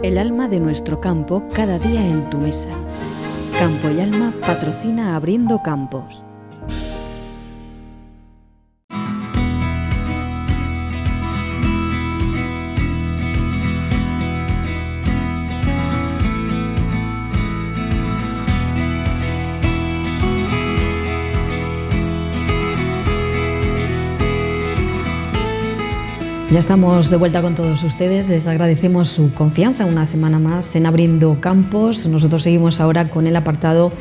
El alma de nuestro campo cada día en tu mesa. Campo y Alma patrocina Abriendo Campos. Ya estamos de vuelta con todos ustedes, les agradecemos su confianza una semana más en Abriendo Campos. Nosotros seguimos ahora con el apartado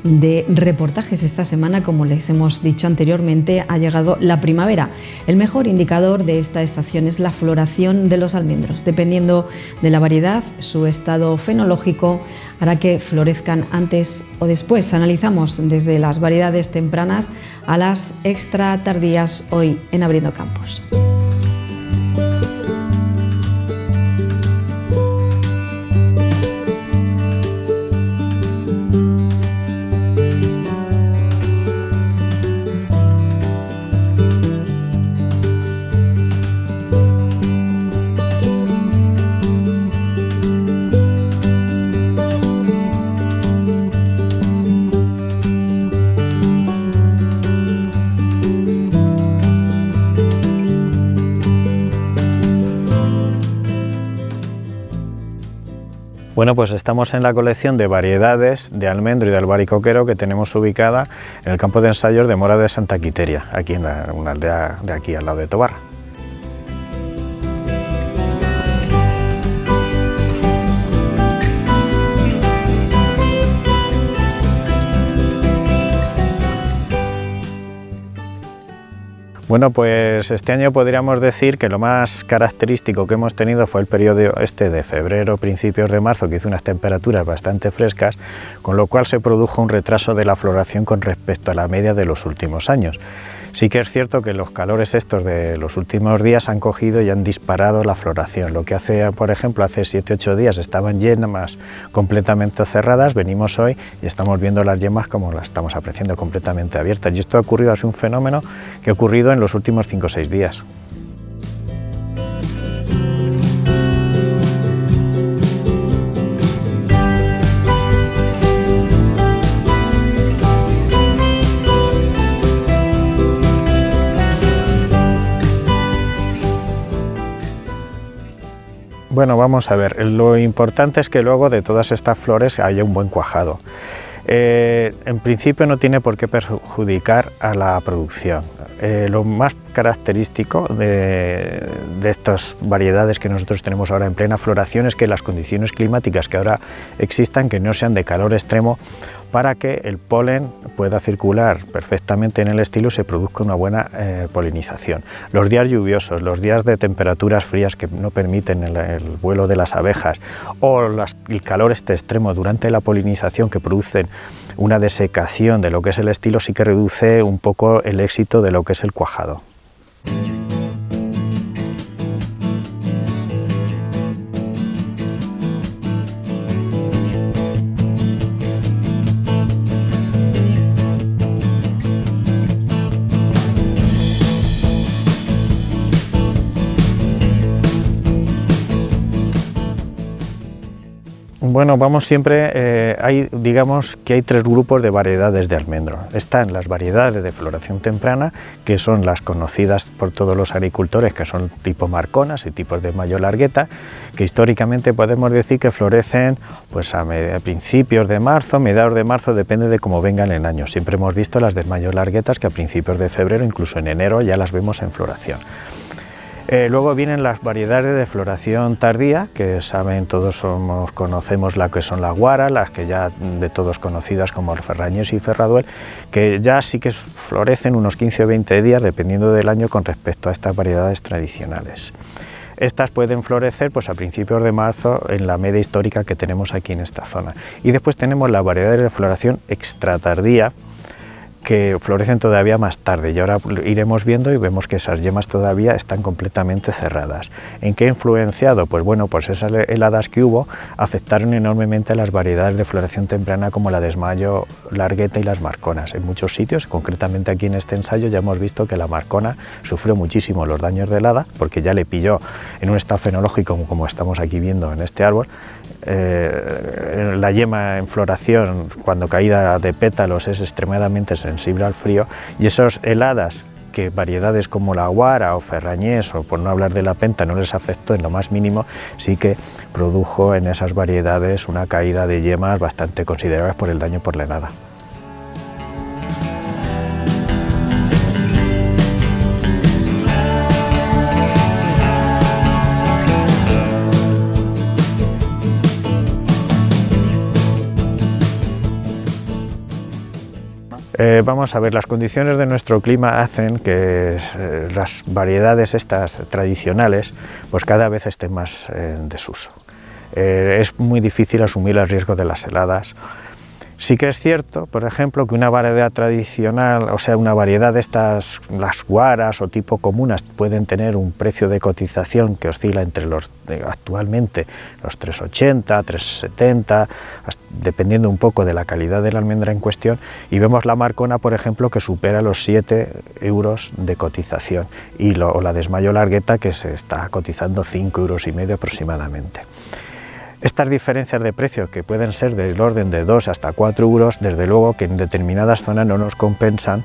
de reportajes. Esta semana, como les hemos dicho anteriormente, ha llegado la primavera. El mejor indicador de esta estación es la floración de los almendros. Dependiendo de la variedad, su estado fenológico hará que florezcan antes o después. Analizamos desde las variedades tempranas a las extra tardías hoy en Abriendo Campos. Bueno, pues estamos en la colección de variedades de almendro y de albaricoquero que tenemos ubicada en el campo de ensayos de Mora de Santa Quiteria, aquí en una aldea de aquí al lado de Tobarra. Bueno, pues este año podríamos decir que lo más característico que hemos tenido fue el periodo este de febrero, principios de marzo, que hizo unas temperaturas bastante frescas, con lo cual se produjo un retraso de la floración con respecto a la media de los últimos años. Sí que es cierto que los calores estos de los últimos días han cogido y han disparado la floración. Lo que hace, por ejemplo, hace 7-8 días estaban yemas completamente cerradas, venimos hoy y estamos viendo las yemas como las estamos apreciando completamente abiertas. Y esto ha ocurrido, es un fenómeno que ha ocurrido en los últimos 5 o 6 días. Bueno, vamos a ver, lo importante es que luego de todas estas flores haya un buen cuajado. En principio no tiene por qué perjudicar a la producción. Lo más característico de estas variedades que nosotros tenemos ahora en plena floración es que las condiciones climáticas que ahora existan, que no sean de calor extremo, para que el polen pueda circular perfectamente en el estilo y se produzca una buena polinización. Los días lluviosos, los días de temperaturas frías que no permiten el vuelo de las abejas, o el calor este extremo durante la polinización que producen una desecación de lo que es el estilo, sí que reduce un poco el éxito de lo que es el cuajado. Bueno, vamos siempre, digamos que hay 3 grupos de variedades de almendro. Están las variedades de floración temprana, que son las conocidas por todos los agricultores, que son tipo marconas y tipos de mayor largueta, que históricamente podemos decir que florecen pues a principios de marzo, mediados de marzo, depende de cómo vengan en año. Siempre hemos visto las de mayor larguetas que a principios de febrero, incluso en enero, ya las vemos en floración. Luego vienen las variedades de floración tardía, que saben todos, conocemos la que son la guara, las que ya de todos conocidas como el ferrañés y ferraduel, que ya sí que florecen unos 15 o 20 días dependiendo del año con respecto a estas variedades tradicionales. Estas pueden florecer pues a principios de marzo en la media histórica que tenemos aquí en esta zona. Y después tenemos las variedades de floración extra tardía, que florecen todavía más tarde, y ahora iremos viendo y vemos que esas yemas todavía están completamente cerradas. ¿En qué ha influenciado? Pues bueno, pues esas heladas que hubo afectaron enormemente a las variedades de floración temprana como la desmayo, largueta y las marconas. En muchos sitios, concretamente aquí en este ensayo, ya hemos visto que la marcona sufrió muchísimo los daños de helada, porque ya le pilló en un estado fenológico como estamos aquí viendo en este árbol. La yema en floración, cuando caída de pétalos, es extremadamente sensible al frío, y esas heladas que variedades como la guara o ferrañés, o por no hablar de la penta, no les afectó en lo más mínimo, sí que produjo en esas variedades una caída de yemas bastante considerable por el daño por la helada. Vamos a ver, las condiciones de nuestro clima hacen que las variedades estas tradicionales pues cada vez estén más en desuso. Es muy difícil asumir el riesgo de las heladas. Sí que es cierto, por ejemplo, que una variedad tradicional, o sea, una variedad de estas, las guaras o tipo comunas, pueden tener un precio de cotización que oscila entre actualmente los 3,80, 3,70, dependiendo un poco de la calidad de la almendra en cuestión, y vemos la marcona, por ejemplo, que supera los 7 euros de cotización, o la desmayo largueta, que se está cotizando 5,5 euros aproximadamente. Estas diferencias de precio, que pueden ser del orden de 2 hasta 4 euros, desde luego que en determinadas zonas no nos compensan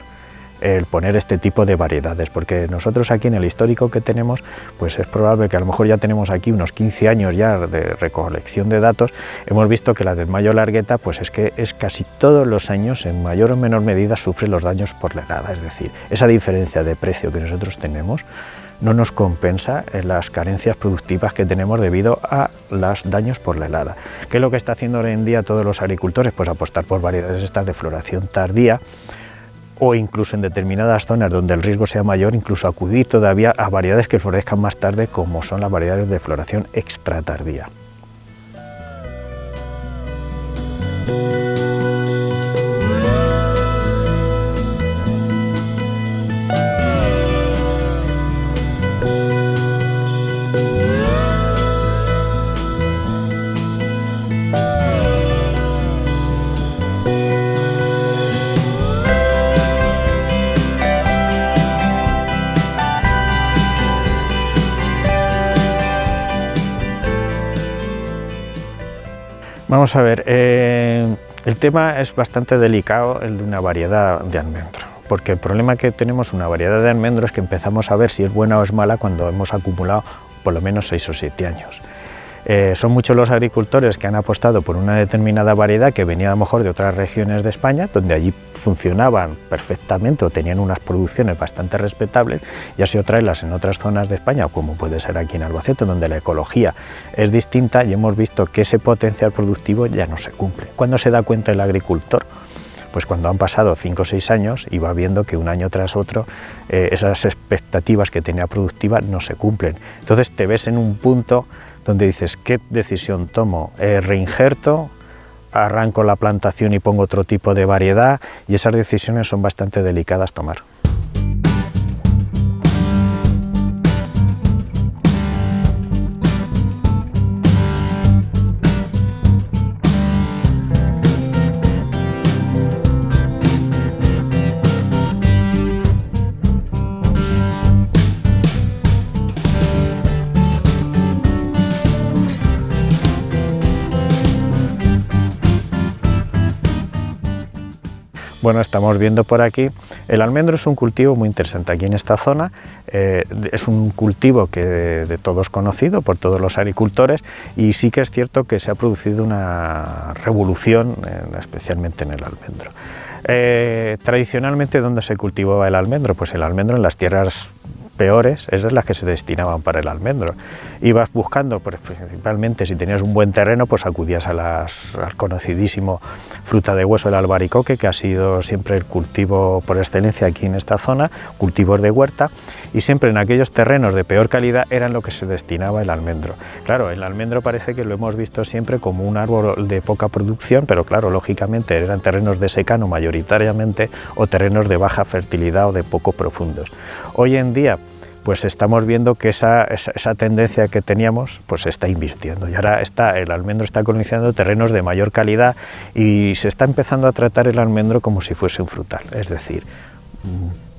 el poner este tipo de variedades, porque nosotros aquí en el histórico que tenemos, pues es probable que a lo mejor ya tenemos aquí unos 15 años ya de recolección de datos, hemos visto que la desmayo largueta, pues es que es casi todos los años, en mayor o menor medida, sufre los daños por la helada, es decir, esa diferencia de precio que nosotros tenemos no nos compensa en las carencias productivas que tenemos debido a los daños por la helada. ¿Qué es lo que está haciendo hoy en día todos los agricultores? Pues apostar por variedades estas de floración tardía, o incluso en determinadas zonas donde el riesgo sea mayor, incluso acudir todavía a variedades que florezcan más tarde, como son las variedades de floración extra tardía. Vamos a ver, el tema es bastante delicado, el de una variedad de almendro, porque el problema que tenemos una variedad de almendro es que empezamos a ver si es buena o es mala cuando hemos acumulado por lo menos 6 o 7 años. Son muchos los agricultores que han apostado por una determinada variedad que venía a lo mejor de otras regiones de España, donde allí funcionaban perfectamente o tenían unas producciones bastante respetables, y así traerlas en otras zonas de España, como puede ser aquí en Albacete, donde la ecología es distinta, y hemos visto que ese potencial productivo ya no se cumple. ¿Cuándo se da cuenta el agricultor? Pues cuando han pasado 5 o 6 años y va viendo que un año tras otro esas expectativas que tenía productivas no se cumplen. Entonces te ves en un punto donde dices, ¿qué decisión tomo? ¿Reinjerto? ¿Arranco la plantación y pongo otro tipo de variedad? Y esas decisiones son bastante delicadas tomar. Bueno, estamos viendo por aquí, el almendro es un cultivo muy interesante aquí en esta zona, es un cultivo que de todos conocido por todos los agricultores, y sí que es cierto que se ha producido una revolución, especialmente en el almendro. Tradicionalmente, ¿dónde se cultivaba el almendro? Pues el almendro en las tierras peores, esas las que se destinaban para el almendro. Ibas buscando, pues, principalmente si tenías un buen terreno, pues acudías al conocidísimo fruta de hueso, el albaricoque, que ha sido siempre el cultivo por excelencia aquí en esta zona, cultivos de huerta, y siempre en aquellos terrenos de peor calidad eran lo que se destinaba el almendro. Claro, el almendro parece que lo hemos visto siempre como un árbol de poca producción, pero claro, lógicamente eran terrenos de secano mayoritariamente o terrenos de baja fertilidad o de poco profundos. Hoy en día pues estamos viendo que esa tendencia que teníamos pues se está invirtiendo y ahora el almendro está colonizando terrenos de mayor calidad y se está empezando a tratar el almendro como si fuese un frutal, es decir,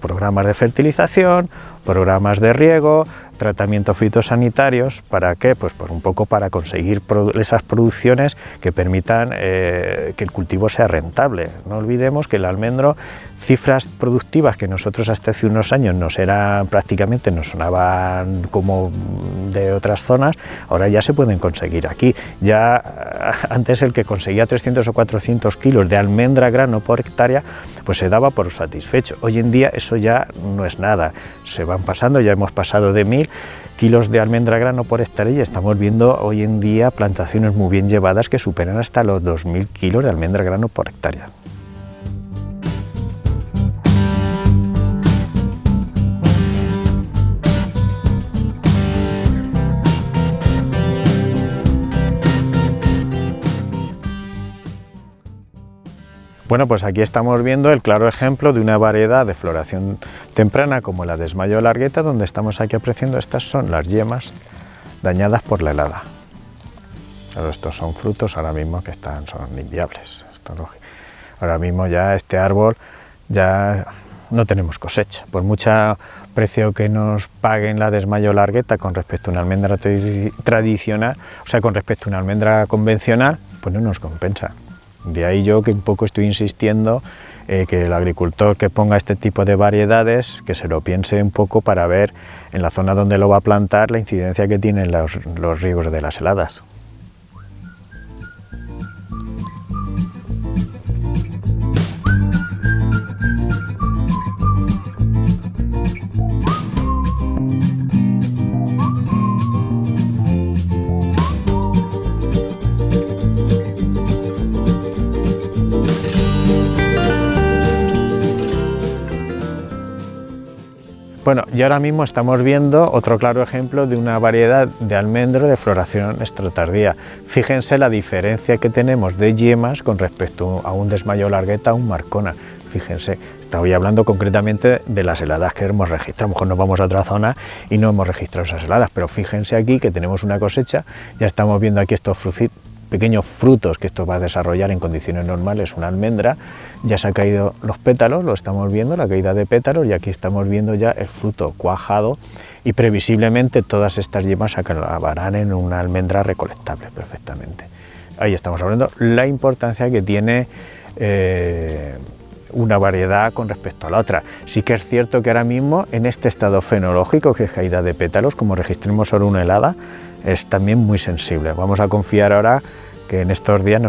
programas de fertilización, programas de riego, tratamientos fitosanitarios. ¿Para qué? Pues un poco para conseguir esas producciones que permitan que el cultivo sea rentable. No olvidemos que el almendro, cifras productivas que nosotros hasta hace unos años nos sonaban como de otras zonas, ahora ya se pueden conseguir aquí. Ya antes el que conseguía 300 o 400 kilos de almendra grano por hectárea, pues se daba por satisfecho. Hoy en día eso ya no es nada, se van pasando, ya hemos pasado de 1000 kilos de almendra grano por hectárea y estamos viendo hoy en día plantaciones muy bien llevadas que superan hasta los 2000 kilos de almendra grano por hectárea. Bueno, pues aquí estamos viendo el claro ejemplo de una variedad de floración temprana como la desmayo largueta, donde estamos aquí apreciando, estas son las yemas dañadas por la helada. Pero estos son frutos ahora mismo que son inviables. Ahora mismo ya este árbol ya no tenemos cosecha, por mucho precio que nos paguen la desmayo largueta con respecto a una almendra tradicional, o sea, con respecto a una almendra convencional, pues no nos compensa. De ahí yo que un poco estoy insistiendo que el agricultor que ponga este tipo de variedades, que se lo piense un poco para ver en la zona donde lo va a plantar la incidencia que tienen los riegos de las heladas. Bueno, y ahora mismo estamos viendo otro claro ejemplo de una variedad de almendro de floración extratardía. Fíjense la diferencia que tenemos de yemas con respecto a un desmayo largueta, a un marcona. Fíjense, estoy hablando concretamente de las heladas que hemos registrado. A lo mejor nos vamos a otra zona y no hemos registrado esas heladas, pero fíjense aquí que tenemos una cosecha, ya estamos viendo aquí estos pequeños frutos que esto va a desarrollar en condiciones normales, una almendra, ya se han caído los pétalos, lo estamos viendo, la caída de pétalos, y aquí estamos viendo ya el fruto cuajado y previsiblemente todas estas yemas acabarán en una almendra recolectable perfectamente. Ahí estamos hablando la importancia que tiene una variedad con respecto a la otra. Sí que es cierto que ahora mismo en este estado fenológico, que es caída de pétalos, como registremos ahora una helada, es también muy sensible. Vamos a confiar ahora que en estos días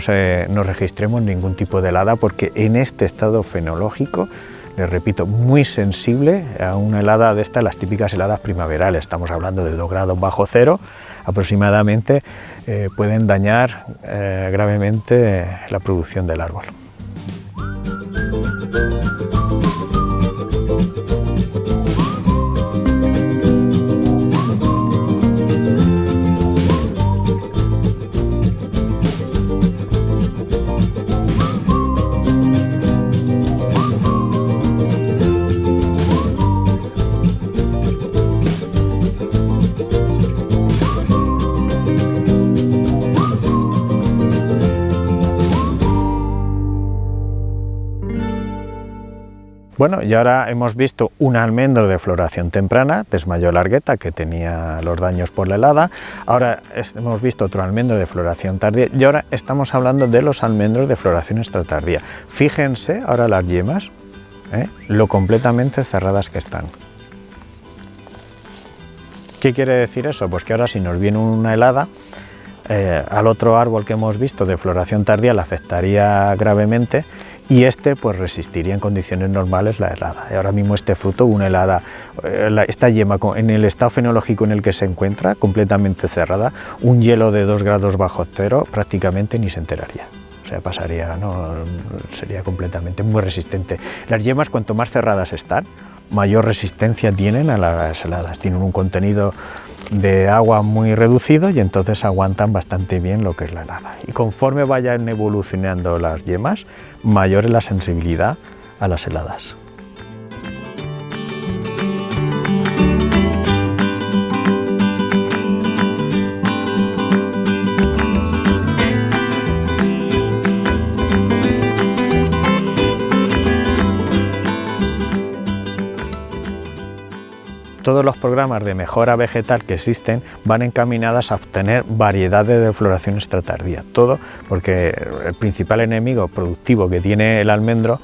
no registremos ningún tipo de helada, porque en este estado fenológico, les repito, muy sensible a una helada de estas, las típicas heladas primaverales, estamos hablando de 2 grados bajo cero aproximadamente, pueden dañar gravemente la producción del árbol. Bueno, y ahora hemos visto un almendro de floración temprana, desmayo largueta, que tenía los daños por la helada. Ahora hemos visto otro almendro de floración tardía y ahora estamos hablando de los almendros de floración extratardía. Fíjense ahora las yemas, lo completamente cerradas que están. ¿Qué quiere decir eso? Pues que ahora si nos viene una helada, al otro árbol que hemos visto de floración tardía le afectaría gravemente, y este pues resistiría en condiciones normales la helada. Ahora mismo este fruto, una helada, esta yema en el estado fenológico en el que se encuentra, completamente cerrada, un hielo de 2 grados bajo cero prácticamente ni se enteraría. O sea, pasaría, ¿no? Sería completamente muy resistente. Las yemas, cuanto más cerradas están, mayor resistencia tienen a las heladas. Tienen un contenido de agua muy reducido y entonces aguantan bastante bien lo que es la helada. Y conforme vayan evolucionando las yemas, mayor es la sensibilidad a las heladas. Todos los programas de mejora vegetal que existen van encaminadas a obtener variedades de floración extratardía. Todo porque el principal enemigo productivo que tiene el almendro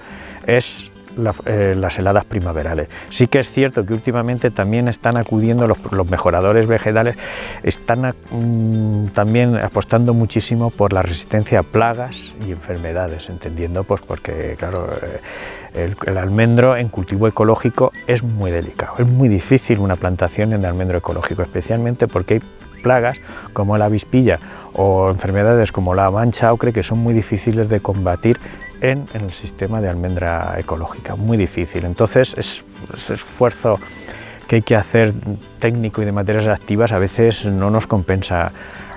es las heladas primaverales. Sí que es cierto que últimamente también están acudiendo los mejoradores vegetales, están también apostando muchísimo por la resistencia a plagas y enfermedades, entendiendo pues porque claro, el almendro en cultivo ecológico es muy delicado, es muy difícil una plantación en almendro ecológico, especialmente porque hay plagas como la avispilla o enfermedades como la mancha ocre que son muy difíciles de combatir en el sistema de almendra ecológica, muy difícil. Entonces ese esfuerzo que hay que hacer técnico y de materias activas a veces no nos compensa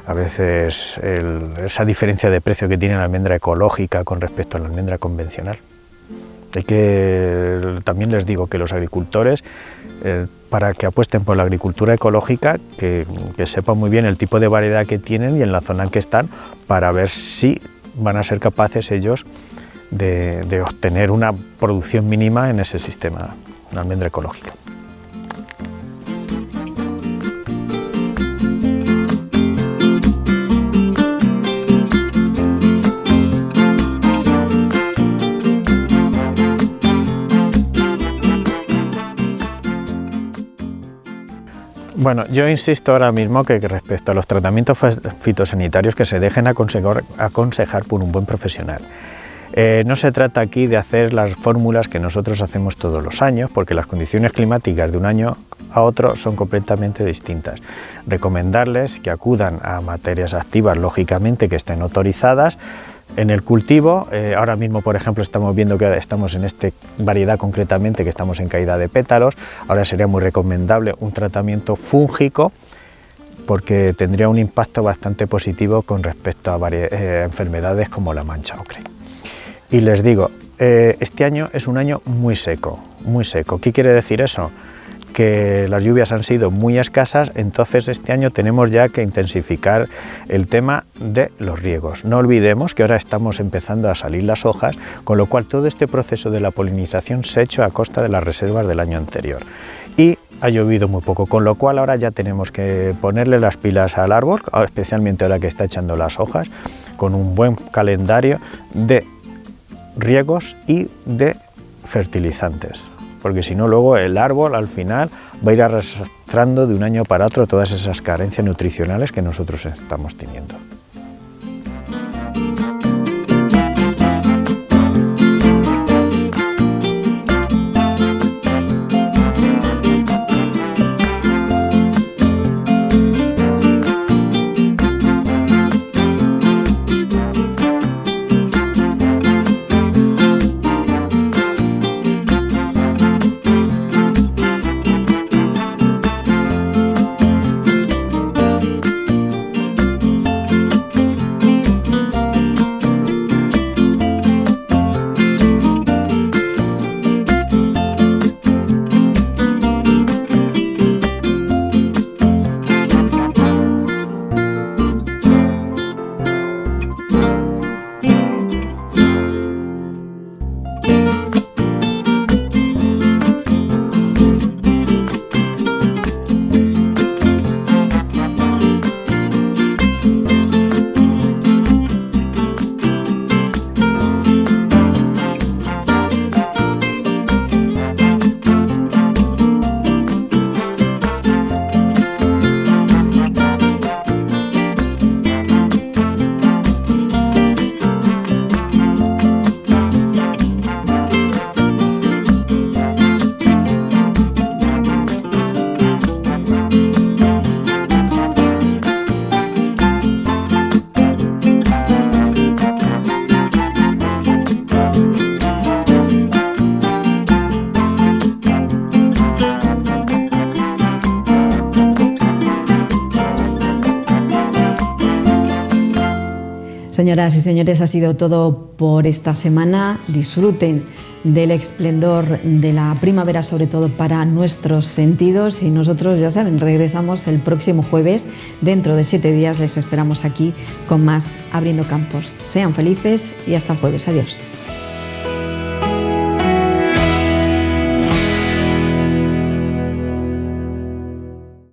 a veces esa diferencia de precio que tiene la almendra ecológica con respecto a la almendra convencional. También les digo que los agricultores, para que apuesten por la agricultura ecológica, que sepan muy bien el tipo de variedad que tienen y en la zona en que están, para ver si van a ser capaces ellos de obtener una producción mínima en ese sistema de almendra ecológica. Bueno, yo insisto ahora mismo que respecto a los tratamientos fitosanitarios que se dejen aconsejar por un buen profesional. No se trata aquí de hacer las fórmulas que nosotros hacemos todos los años, porque las condiciones climáticas de un año a otro son completamente distintas. Recomendarles que acudan a materias activas, lógicamente que estén autorizadas en el cultivo. Ahora mismo, por ejemplo, estamos viendo que estamos en esta variedad concretamente, que estamos en caída de pétalos. Ahora sería muy recomendable un tratamiento fúngico, porque tendría un impacto bastante positivo con respecto a enfermedades como la mancha ocre. Y les digo, este año es un año muy seco, muy seco. ¿Qué quiere decir eso? Que las lluvias han sido muy escasas, entonces este año tenemos ya que intensificar el tema de los riegos. No olvidemos que ahora estamos empezando a salir las hojas, con lo cual todo este proceso de la polinización se ha hecho a costa de las reservas del año anterior. Y ha llovido muy poco, con lo cual ahora ya tenemos que ponerle las pilas al árbol, especialmente ahora que está echando las hojas, con un buen calendario de riegos y de fertilizantes, porque si no luego el árbol al final va a ir arrastrando de un año para otro todas esas carencias nutricionales que nosotros estamos teniendo. Señoras y señores, ha sido todo por esta semana. Disfruten del esplendor de la primavera, sobre todo para nuestros sentidos. Y nosotros, ya saben, regresamos el próximo jueves. Dentro de 7 días les esperamos aquí con más Abriendo Campos. Sean felices y hasta el jueves. Adiós.